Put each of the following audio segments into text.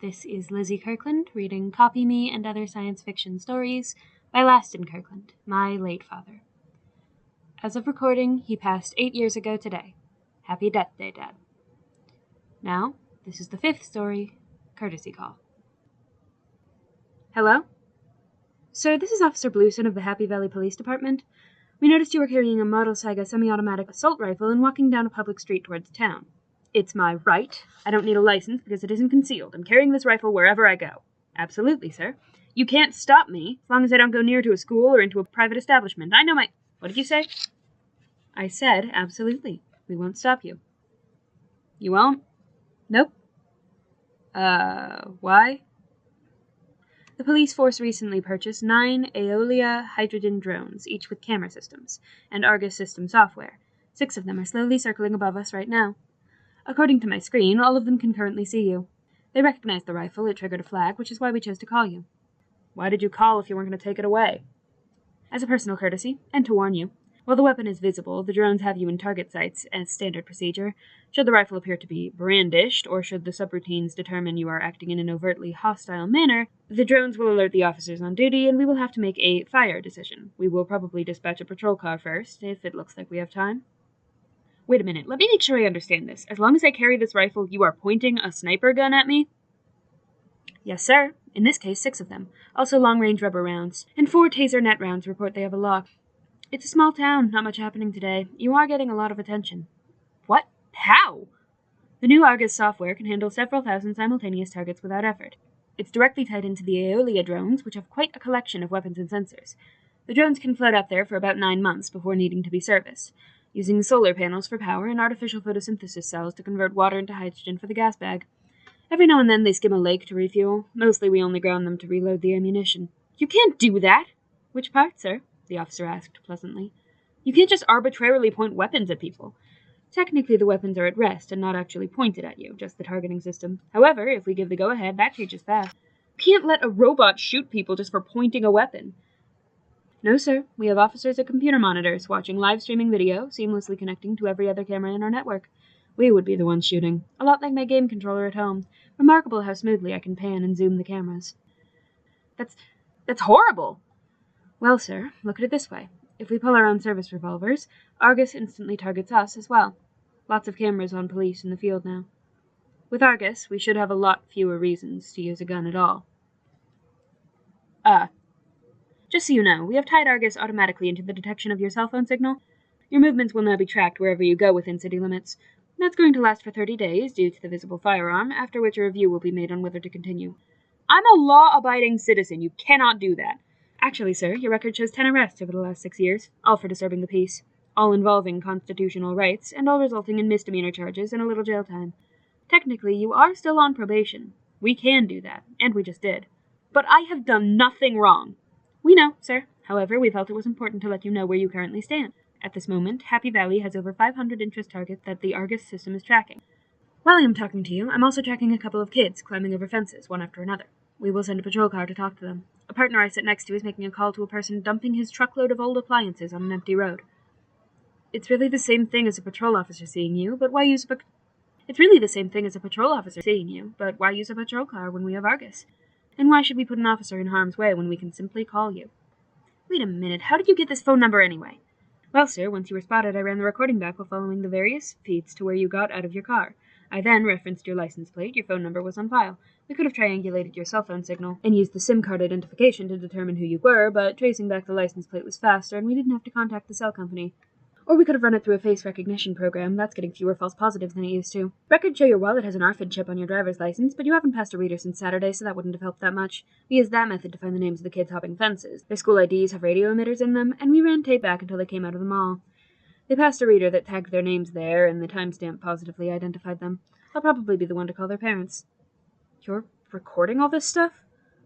This is Lizzie Kirkland reading Copy Me and Other Science Fiction Stories by Laston Kirkland, my late father. As of recording, he passed 8 years ago today. Happy Death Day, Dad. Now, this is the 5th story, Courtesy Call. Hello? Sir, this is Officer Blueson of the Happy Valley Police Department. We noticed you were carrying a Model Saiga semi-automatic assault rifle and walking down a public street towards town. It's my right. I don't need a license because it isn't concealed. I'm carrying this rifle wherever I go. Absolutely, sir. You can't stop me as long as I don't go near to a school or into a private establishment. I know my... What did you say? I said, absolutely. We won't stop you. You won't? Nope. Why? The police force recently purchased 9 Aeolia hydrogen drones, each with camera systems, and Argus system software. 6 of them are slowly circling above us right now. According to my screen, all of them can currently see you. They recognized the rifle, it triggered a flag, which is why we chose to call you. Why did you call if you weren't going to take it away? As a personal courtesy, and to warn you. While the weapon is visible, the drones have you in target sights as standard procedure. Should the rifle appear to be brandished, or should the subroutines determine you are acting in an overtly hostile manner, the drones will alert the officers on duty, and we will have to make a fire decision. We will probably dispatch a patrol car first, if it looks like we have time. Wait a minute, let me make sure I understand this. As long as I carry this rifle, you are pointing a sniper gun at me? Yes, sir. In this case, 6 of them. Also long-range rubber rounds. And 4 taser net rounds report they have a lock. It's a small town, not much happening today. You are getting a lot of attention. What? How? The new Argus software can handle several thousand simultaneous targets without effort. It's directly tied into the Aeolia drones, which have quite a collection of weapons and sensors. The drones can float up there for about 9 months before needing to be serviced, using solar panels for power and artificial photosynthesis cells to convert water into hydrogen for the gas bag. Every now and then they skim a lake to refuel. Mostly we only ground them to reload the ammunition. You can't do that! Which part, sir? The officer asked pleasantly. You can't just arbitrarily point weapons at people. Technically the weapons are at rest and not actually pointed at you, just the targeting system. However, if we give the go-ahead, that changes fast. You can't let a robot shoot people just for pointing a weapon. No, sir. We have officers at computer monitors, watching live streaming video, seamlessly connecting to every other camera in our network. We would be the ones shooting. A lot like my game controller at home. Remarkable how smoothly I can pan and zoom the cameras. That's horrible! Well, sir, look at it this way. If we pull our own service revolvers, Argus instantly targets us as well. Lots of cameras on police in the field now. With Argus, we should have a lot fewer reasons to use a gun at all. Just so you know, we have tied Argus automatically into the detection of your cell phone signal. Your movements will now be tracked wherever you go within city limits. That's going to last for 30 days due to the visible firearm, after which a review will be made on whether to continue. I'm a law-abiding citizen. You cannot do that. Actually, sir, your record shows 10 arrests over the last 6 years, all for disturbing the peace, all involving constitutional rights, and all resulting in misdemeanor charges and a little jail time. Technically, you are still on probation. We can do that, and we just did. But I have done nothing wrong. We know, sir. However, we felt it was important to let you know where you currently stand. At this moment, Happy Valley has over 500 interest targets that the Argus system is tracking. While I am talking to you, I'm also tracking a couple of kids climbing over fences, one after another. We will send a patrol car to talk to them. A partner I sit next to is making a call to a person dumping his truckload of old appliances on an empty road. It's really the same thing as a patrol officer seeing you, but why use a patrol car when we have Argus? And why should we put an officer in harm's way when we can simply call you? Wait a minute, how did you get this phone number anyway? Well, sir, once you were spotted, I ran the recording back while following the various feeds to where you got out of your car. I then referenced your license plate, your phone number was on file. We could have triangulated your cell phone signal and used the SIM card identification to determine who you were, but tracing back the license plate was faster and we didn't have to contact the cell company. Or we could have run it through a face recognition program. That's getting fewer false positives than it used to. Records show your wallet has an RFID chip on your driver's license, but you haven't passed a reader since Saturday, so that wouldn't have helped that much. We used that method to find the names of the kids hopping fences. Their school IDs have radio emitters in them, and we ran tape back until they came out of the mall. They passed a reader that tagged their names there, and the timestamp positively identified them. I'll probably be the one to call their parents. You're recording all this stuff?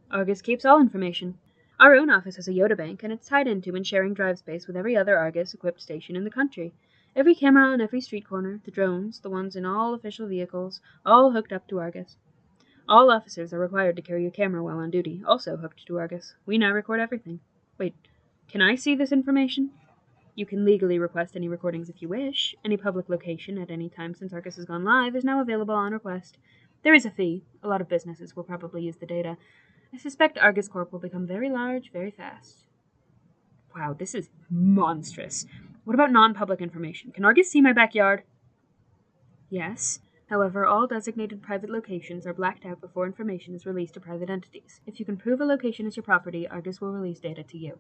Argus keeps all information. Our own office has a Yoda bank, and it's tied into and sharing drive space with every other Argus-equipped station in the country. Every camera on every street corner, the drones, the ones in all official vehicles, all hooked up to Argus. All officers are required to carry a camera while on duty, also hooked to Argus. We now record everything. Wait, can I see this information? You can legally request any recordings if you wish. Any public location at any time since Argus has gone live is now available on request. There is a fee. A lot of businesses will probably use the data. I suspect Argus Corp will become very large very fast. Wow, this is monstrous. What about non-public information? Can Argus see my backyard? Yes. However, all designated private locations are blacked out before information is released to private entities. If you can prove a location is your property, Argus will release data to you.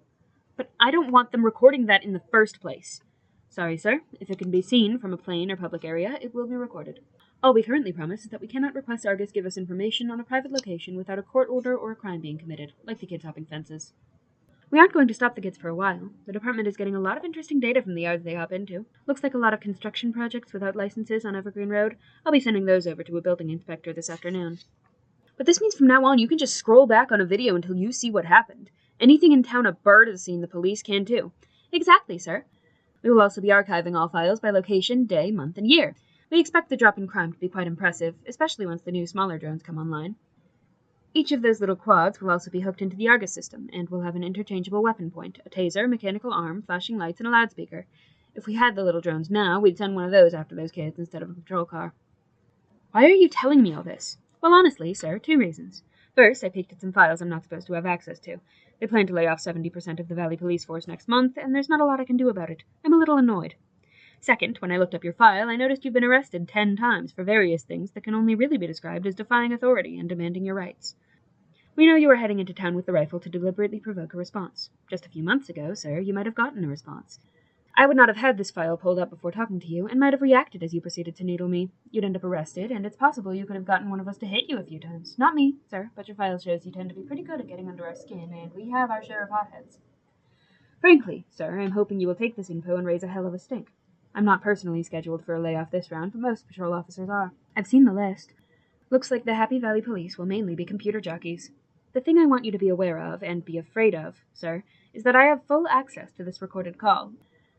But I don't want them recording that in the first place. Sorry, sir. If it can be seen from a plain or public area, it will be recorded. All we currently promise is that we cannot request Argus give us information on a private location without a court order or a crime being committed, like the kids hopping fences. We aren't going to stop the kids for a while. The department is getting a lot of interesting data from the yards they hop into. Looks like a lot of construction projects without licenses on Evergreen Road. I'll be sending those over to a building inspector this afternoon. But this means from now on you can just scroll back on a video until you see what happened. Anything in town a bird has seen, the police can too. Exactly, sir. We will also be archiving all files by location, day, month, and year. We expect the drop in crime to be quite impressive, especially once the new smaller drones come online. Each of those little quads will also be hooked into the Argus system, and will have an interchangeable weapon point, a taser, mechanical arm, flashing lights, and a loudspeaker. If we had the little drones now, we'd send one of those after those kids instead of a patrol car. Why are you telling me all this? Well, honestly, sir, 2 reasons. First, I peeked at some files I'm not supposed to have access to. They plan to lay off 70% of the Valley Police Force next month, and there's not a lot I can do about it. I'm a little annoyed. Second, when I looked up your file, I noticed you've been arrested 10 times for various things that can only really be described as defying authority and demanding your rights. We know you were heading into town with the rifle to deliberately provoke a response. Just a few months ago, sir, you might have gotten a response. I would not have had this file pulled up before talking to you, and might have reacted as you proceeded to needle me. You'd end up arrested, and it's possible you could have gotten one of us to hit you a few times. Not me, sir, but your file shows you tend to be pretty good at getting under our skin, and we have our share of hotheads. Frankly, sir, I'm hoping you will take this info and raise a hell of a stink. I'm not personally scheduled for a layoff this round, but most patrol officers are. I've seen the list. Looks like the Happy Valley Police will mainly be computer jockeys. The thing I want you to be aware of, and be afraid of, sir, is that I have full access to this recorded call,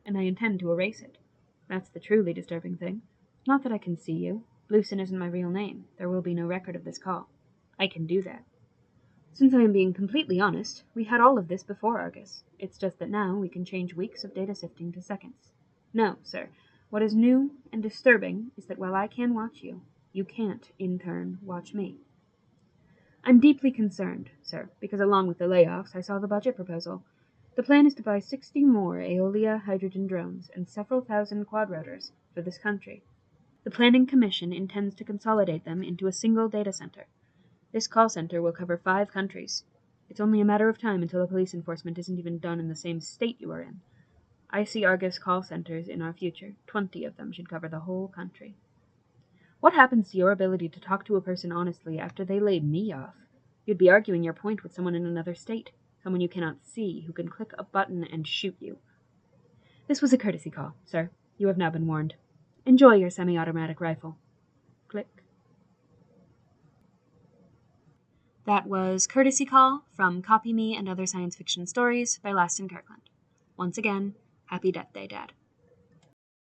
and I intend to erase it. That's the truly disturbing thing. Not that I can see you. Lucen isn't my real name. There will be no record of this call. I can do that. Since I am being completely honest, we had all of this before Argus. It's just that now we can change weeks of data sifting to seconds. No, sir. What is new and disturbing is that while I can watch you, you can't, in turn, watch me. I'm deeply concerned, sir, because along with the layoffs, I saw the budget proposal. The plan is to buy 60 more Aeolia hydrogen drones and several thousand quadrotors for this country. The Planning Commission intends to consolidate them into a single data center. This call center will cover 5 countries. It's only a matter of time until the police enforcement isn't even done in the same state you are in. I see Argus call centers in our future. 20 of them should cover the whole country. What happens to your ability to talk to a person honestly after they lay me off? You'd be arguing your point with someone in another state, someone you cannot see, who can click a button and shoot you. This was a courtesy call, sir. You have now been warned. Enjoy your semi-automatic rifle. Click. That was Courtesy Call from Copy Me and Other Science Fiction Stories by Laston Kirkland. Once again, happy Death Day, Dad.